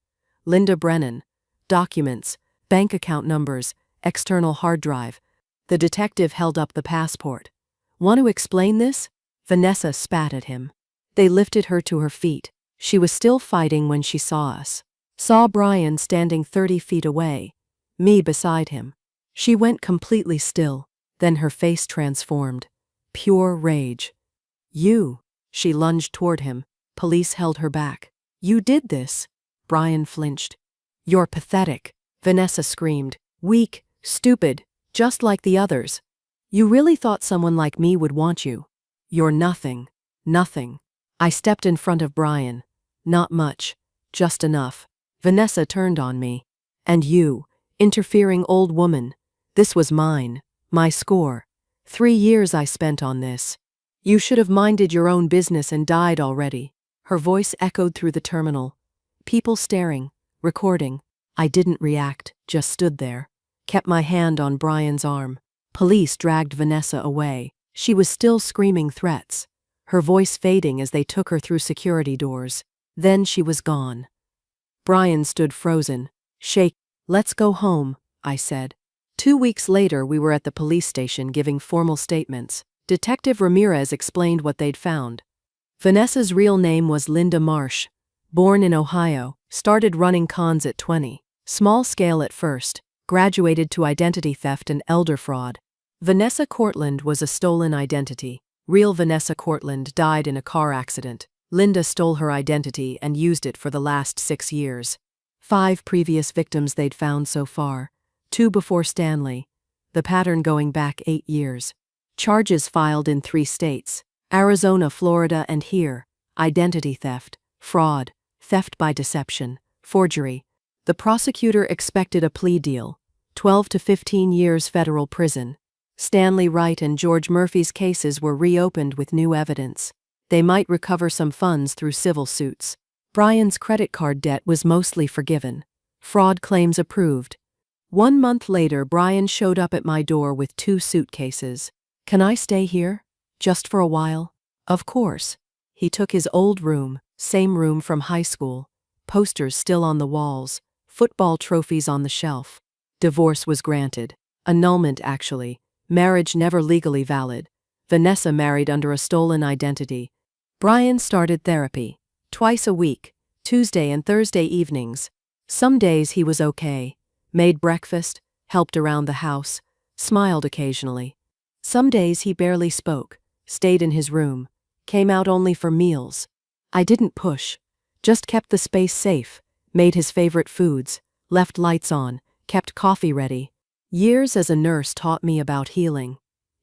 Linda Brennan. Documents, bank account numbers, external hard drive. The detective held up the passport. "Want to explain this?" Vanessa spat at him. They lifted her to her feet. She was still fighting when she saw us. Saw Brian standing 30 feet away, me beside him. She went completely still, then her face transformed. Pure rage. "You!" She lunged toward him. Police held her back. "You did this!" Brian flinched. "You're pathetic," Vanessa screamed. "Weak, stupid, just like the others. You really thought someone like me would want you. You're nothing, nothing." I stepped in front of Brian. "Not much, just enough." Vanessa turned on me. "And you, interfering old woman. This was mine, my score. 3 years I spent on this. You should have minded your own business and died already." Her voice echoed through the terminal. People staring, recording. I didn't react, just stood there. Kept my hand on Brian's arm. Police dragged Vanessa away. She was still screaming threats, her voice fading as they took her through security doors. Then she was gone. Brian stood frozen, shaking. "Let's go home," I said. 2 weeks later we were at the police station giving formal statements. Detective Ramirez explained what they'd found. Vanessa's real name was Linda Marsh. Born in Ohio, started running cons at 20. Small scale at first, graduated to identity theft and elder fraud. Vanessa Cortland was a stolen identity. Real Vanessa Cortland died in a car accident. Linda stole her identity and used it for the last 6 years. 5 previous victims they'd found so far, 2 before Stanley, the pattern going back 8 years. Charges filed in 3 states, Arizona, Florida, and here: identity theft, fraud, theft by deception, forgery. The prosecutor expected a plea deal, 12 to 15 years federal prison. Stanley Wright and George Murphy's cases were reopened with new evidence. They might recover some funds through civil suits. Brian's credit card debt was mostly forgiven. Fraud claims approved. 1 month later, Brian showed up at my door with 2 suitcases. "Can I stay here? Just for a while?" "Of course." He took his old room, same room from high school. Posters still on the walls, football trophies on the shelf. Divorce was granted. Annulment, actually. Marriage never legally valid. Vanessa married under a stolen identity. Brian started therapy. Twice a week, Tuesday and Thursday evenings. Some days he was okay. Made breakfast, helped around the house, smiled occasionally. Some days he barely spoke, stayed in his room, came out only for meals. I didn't push, just kept the space safe, made his favorite foods, left lights on, kept coffee ready. Years as a nurse taught me about healing.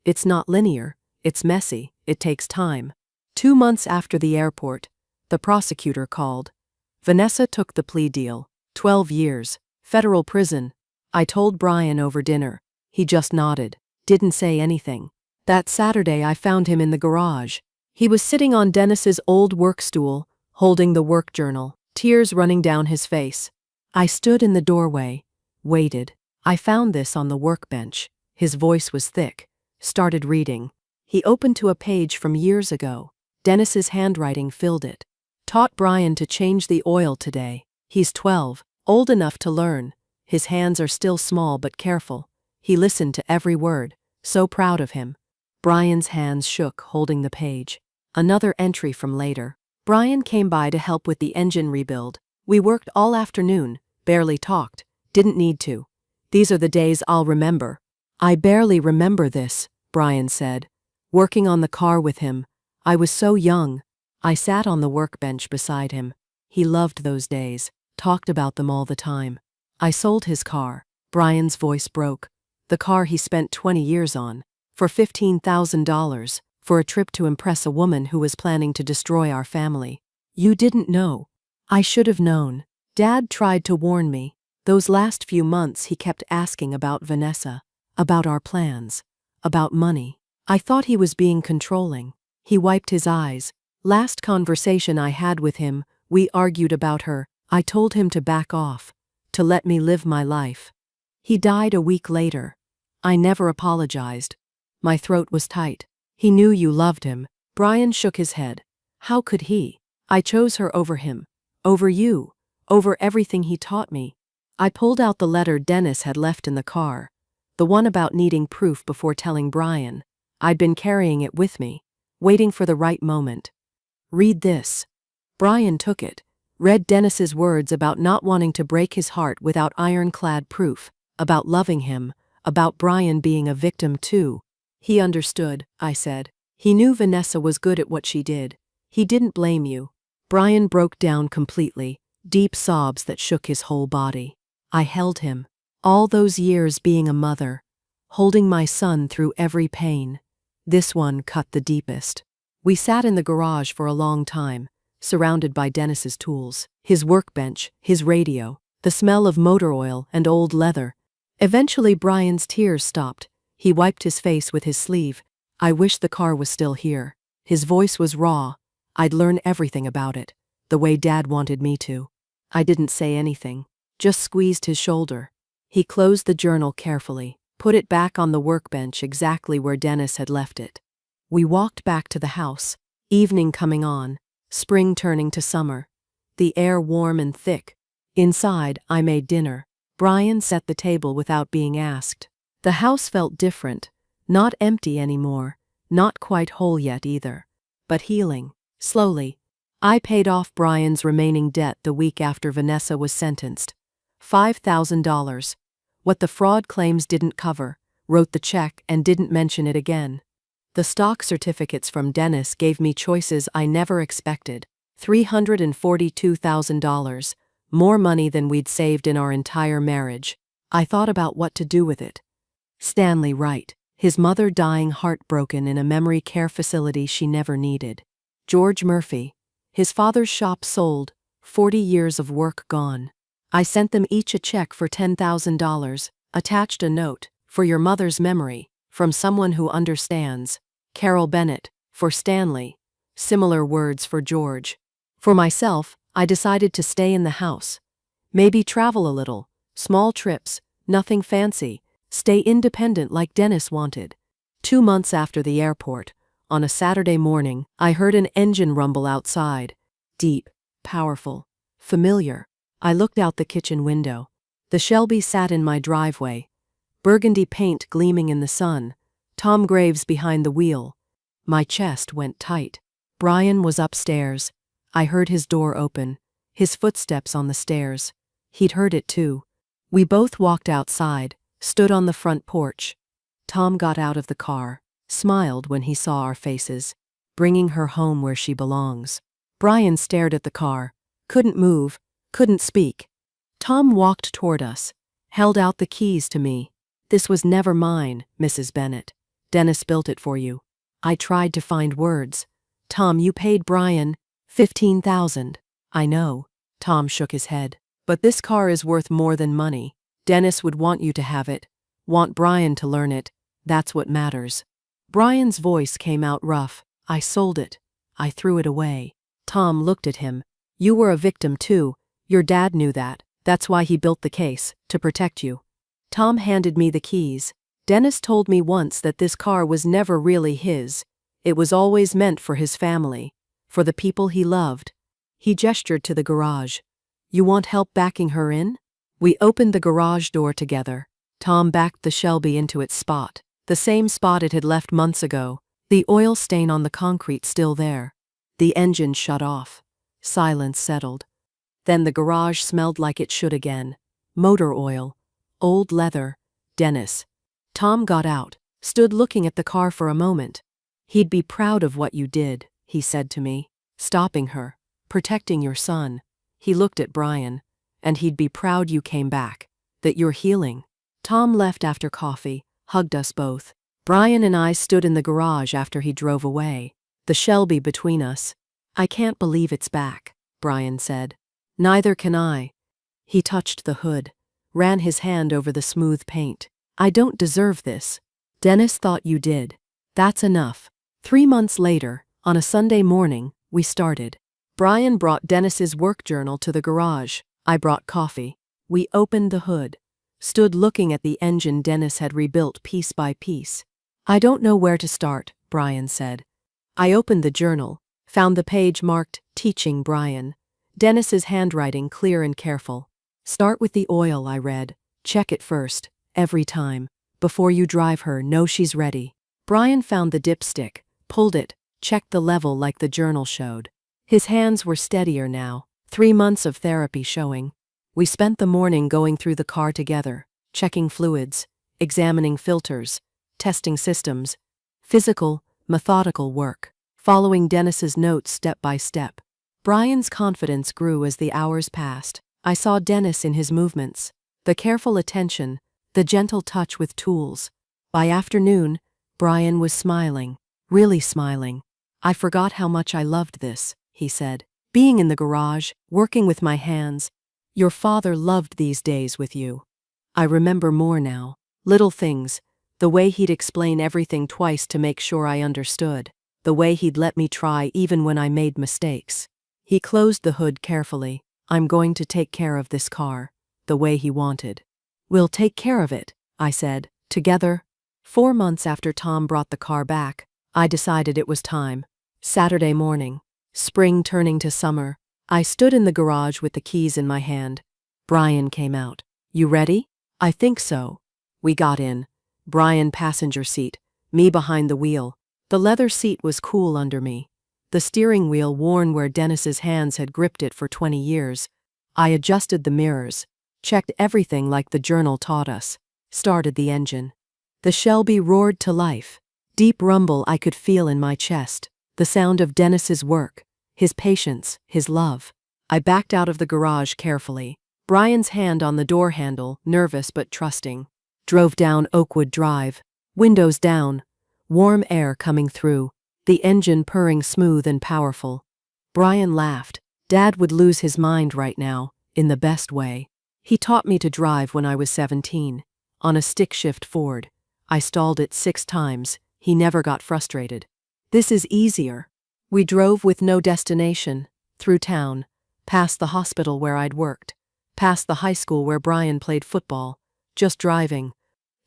It's not linear, It's messy, it takes time. 2 months after the airport, the prosecutor called. Vanessa took the plea deal, 12 years, federal prison. I told Brian over dinner. He just nodded, didn't say anything. That Saturday I found him in the garage. He was sitting on Dennis's old work stool, holding the work journal, tears running down his face. I stood in the doorway, waited. I found this on the workbench. His voice was thick. Started reading. He opened to a page from years ago. Dennis's handwriting filled it. Taught Brian to change the oil today. He's 12, old enough to learn. His hands are still small but careful. He listened to every word, so proud of him. Brian's hands shook, holding the page. Another entry from later. Brian came by to help with the engine rebuild. We worked all afternoon, barely talked, didn't need to. These are the days I'll remember. I barely remember this, Brian said. Working on the car with him. I was so young. I sat on the workbench beside him. He loved those days, talked about them all the time. I sold his car. Brian's voice broke. The car he spent 20 years on. For $15,000, for a trip to impress a woman who was planning to destroy our family. You didn't know. I should have known. Dad tried to warn me. Those last few months he kept asking about Vanessa, about our plans, about money. I thought he was being controlling. He wiped his eyes. Last conversation I had with him, we argued about her. I told him to back off, to let me live my life. He died a week later. I never apologized. My throat was tight. He knew you loved him. Brian shook his head. How could he? I chose her over him. Over you. Over everything he taught me. I pulled out the letter Dennis had left in the car. The one about needing proof before telling Brian. I'd been carrying it with me, waiting for the right moment. Read this. Brian took it, read Dennis's words about not wanting to break his heart without ironclad proof, about loving him, about Brian being a victim too. He understood, I said. He knew Vanessa was good at what she did. He didn't blame you. Brian broke down completely, deep sobs that shook his whole body. I held him. All those years being a mother, holding my son through every pain. This one cut the deepest. We sat in the garage for a long time, surrounded by Dennis's tools, his workbench, his radio, the smell of motor oil and old leather. Eventually Brian's tears stopped. He wiped his face with his sleeve. I wish the car was still here. His voice was raw. I'd learn everything about it, the way Dad wanted me to. I didn't say anything, just squeezed his shoulder. He closed the journal carefully, put it back on the workbench exactly where Dennis had left it. We walked back to the house, evening coming on, spring turning to summer, the air warm and thick. Inside, I made dinner. Brian set the table without being asked. The house felt different, not empty anymore, not quite whole yet either, but healing, slowly. I paid off Brian's remaining debt the week after Vanessa was sentenced. $5,000. What the fraud claims didn't cover, wrote the check and didn't mention it again. The stock certificates from Dennis gave me choices I never expected. $342,000, more money than we'd saved in our entire marriage. I thought about what to do with it. Stanley Wright, his mother dying heartbroken in a memory care facility she never needed. George Murphy, his father's shop sold, 40 years of work gone. I sent them each a check for $10,000, attached a note, for your mother's memory, from someone who understands. Carol Bennett, for Stanley. Similar words for George. For myself, I decided to stay in the house. Maybe travel a little, small trips, nothing fancy, stay independent like Dennis wanted. 2 months after the airport, on a Saturday morning, I heard an engine rumble outside. Deep, powerful, familiar. I looked out the kitchen window. The Shelby sat in my driveway. Burgundy paint gleaming in the sun. Tom Graves behind the wheel. My chest went tight. Brian was upstairs. I heard his door open, his footsteps on the stairs. He'd heard it too. We both walked outside, stood on the front porch. Tom got out of the car, smiled when he saw our faces, bringing her home where she belongs. Brian stared at the car, couldn't move, couldn't speak. Tom walked toward us, held out the keys to me. This was never mine, Mrs. Bennett. Dennis built it for you. I tried to find words. Tom, you paid Brian $15,000. I know. Tom shook his head. But this car is worth more than money. Dennis would want you to have it. Want Brian to learn it. That's what matters. Brian's voice came out rough. I sold it. I threw it away. Tom looked at him. You were a victim too. Your dad knew that. That's why he built the case, to protect you. Tom handed me the keys. Dennis told me once that this car was never really his. It was always meant for his family, for the people he loved. He gestured to the garage. You want help backing her in? We opened the garage door together. Tom backed the Shelby into its spot, the same spot it had left months ago, the oil stain on the concrete still there. The engine shut off. Silence settled. Then the garage smelled like it should again. Motor oil. Old leather. Dennis. Tom got out, stood looking at the car for a moment. He'd be proud of what you did, he said to me. Stopping her. Protecting your son. He looked at Brian. And he'd be proud you came back. That you're healing. Tom left after coffee, hugged us both. Brian and I stood in the garage after he drove away. The Shelby between us. I can't believe it's back, Brian said. Neither can I. He touched the hood, ran his hand over the smooth paint. I don't deserve this. Dennis thought you did. That's enough. 3 months later, on a Sunday morning, we started. Brian brought Dennis's work journal to the garage. I brought coffee. We opened the hood, stood looking at the engine Dennis had rebuilt piece by piece. I don't know where to start, Brian said. I opened the journal, found the page marked Teaching Brian. Dennis's handwriting clear and careful. Start with the oil, I read. Check it first, every time. Before you drive her, know she's ready. Brian found the dipstick, pulled it, checked the level like the journal showed. His hands were steadier now, 3 months of therapy showing. We spent the morning going through the car together, checking fluids, examining filters, testing systems. Physical, methodical work, following Dennis's notes step by step. Brian's confidence grew as the hours passed. I saw Dennis in his movements, the careful attention, the gentle touch with tools. By afternoon, Brian was smiling, really smiling. I forgot how much I loved this, he said. Being in the garage, working with my hands. Your father loved these days with you. I remember more now. Little things, the way he'd explain everything twice to make sure I understood, the way he'd let me try even when I made mistakes. He closed the hood carefully. I'm going to take care of this car, the way he wanted. We'll take care of it, I said, together. 4 months after Tom brought the car back, I decided it was time. Saturday morning, spring turning to summer, I stood in the garage with the keys in my hand. Brian came out. You ready? I think so. We got in. Brian passenger seat, me behind the wheel. The leather seat was cool under me. The steering wheel worn where Dennis's hands had gripped it for 20 years. I adjusted the mirrors, checked everything like the journal taught us, started the engine. The Shelby roared to life. Deep rumble I could feel in my chest, the sound of Dennis's work, his patience, his love. I backed out of the garage carefully, Brian's hand on the door handle, nervous but trusting. Drove down Oakwood Drive, windows down, warm air coming through, the engine purring smooth and powerful. Brian laughed. Dad would lose his mind right now, in the best way. He taught me to drive when I was 17, on a stick-shift Ford. I stalled it 6 times, he never got frustrated. This is easier. We drove with no destination, through town, past the hospital where I'd worked, past the high school where Brian played football, just driving.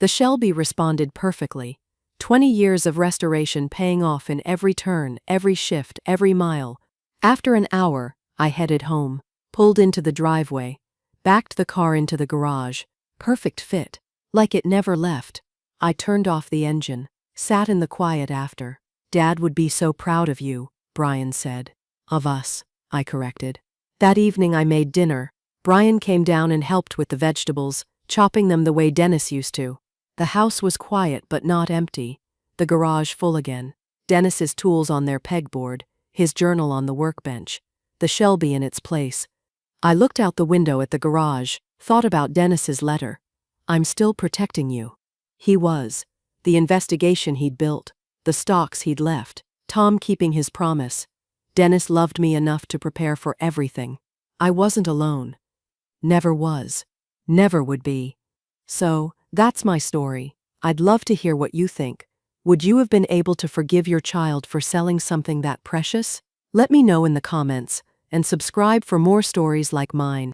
The Shelby responded perfectly. 20 years of restoration paying off in every turn, every shift, every mile. After an hour, I headed home, pulled into the driveway, backed the car into the garage. Perfect fit, like it never left. I turned off the engine, sat in the quiet after. Dad would be so proud of you, Brian said. Of us, I corrected. That evening I made dinner. Brian came down and helped with the vegetables, chopping them the way Dennis used to. The house was quiet but not empty, the garage full again. Dennis's tools on their pegboard, his journal on the workbench, the Shelby in its place. I looked out the window at the garage, thought about Dennis's letter. I'm still protecting you. He was. The investigation he'd built, the stocks he'd left, Tom keeping his promise. Dennis loved me enough to prepare for everything. I wasn't alone. Never was. Never would be. So, that's my story. I'd love to hear what you think. Would you have been able to forgive your child for selling something that precious? Let me know in the comments, and subscribe for more stories like mine.